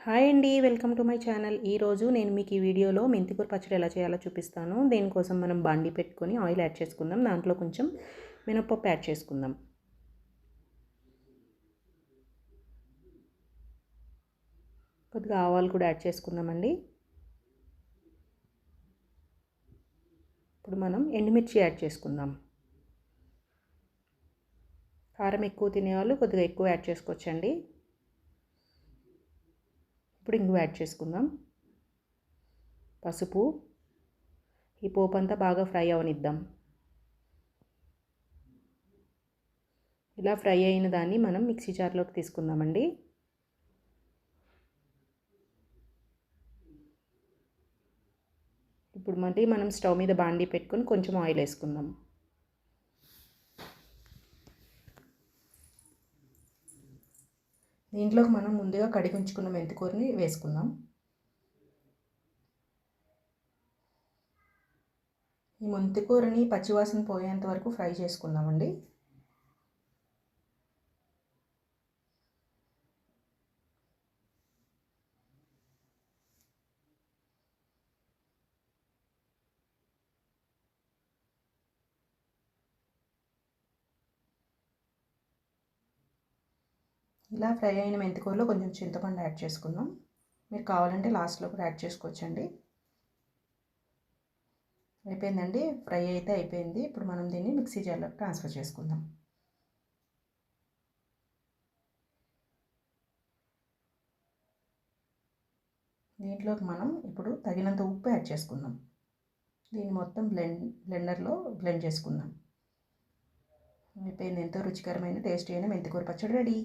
Hi అండి, welcome to my channel. ఈరోజు నేను మీకు ఈ వీడియోలో మెంతికూర పచ్చడి ఎలా చేయాలో చూపిస్తాను. దీనికోసం మనం బాండి పెట్టుకొని ఆయిల్ యాడ్ చేసుకుందాం. దాంట్లో కొంచెం మినపప్పు యాడ్ చేసుకుందాం. కొద్దిగా ఆవాలు కూడా యాడ్ చేసుకుందామండి. ఇప్పుడు మనం ఎండుమిర్చి యాడ్ చేసుకుందాం. కారం ఎక్కువ తినేవాళ్ళు కొద్దిగా ఎక్కువ యాడ్ చేసుకోవచ్చండి. ఇప్పుడు ఇంగువ యాడ్ చేసుకుందాం. పసుపు. ఈ పోపు అంతా బాగా ఫ్రై అవనిద్దాం. ఇలా ఫ్రై అయిన దాన్ని మనం మిక్సీ జార్లోకి తీసుకుందామండి. ఇప్పుడు మళ్ళీ మనం స్టవ్ మీద బాండీ పెట్టుకొని కొంచెం ఆయిల్ వేసుకుందాం. దీంట్లోకి మనం ముందుగా కడిగి ఉంచుకున్న మెంతికూరని వేసుకుందాం. ఈ మెంతికూరని పచ్చివాసన పోయేంత వరకు ఫ్రై చేసుకుందామండి. ఇలా ఫ్రై అయిన మెంతికూరలో కొంచెం చింతపండు యాడ్ చేసుకుందాం. మీరు కావాలంటే లాస్ట్లో కూడా యాడ్ చేసుకోవచ్చండి. అయిపోయిందండి, ఫ్రై అయితే అయిపోయింది. ఇప్పుడు మనం దీన్ని మిక్సీ జార్లోకి ట్రాన్స్ఫర్ చేసుకుందాం. దీంట్లోకి మనం ఇప్పుడు తగినంత ఉప్పు యాడ్ చేసుకుందాం. దీన్ని మొత్తం బ్లెండర్లో బ్లెండ్ చేసుకుందాం. అయిపోయింది. ఎంతో రుచికరమైన టేస్టీ అయిన మెంతికూర పచ్చడి రెడీ.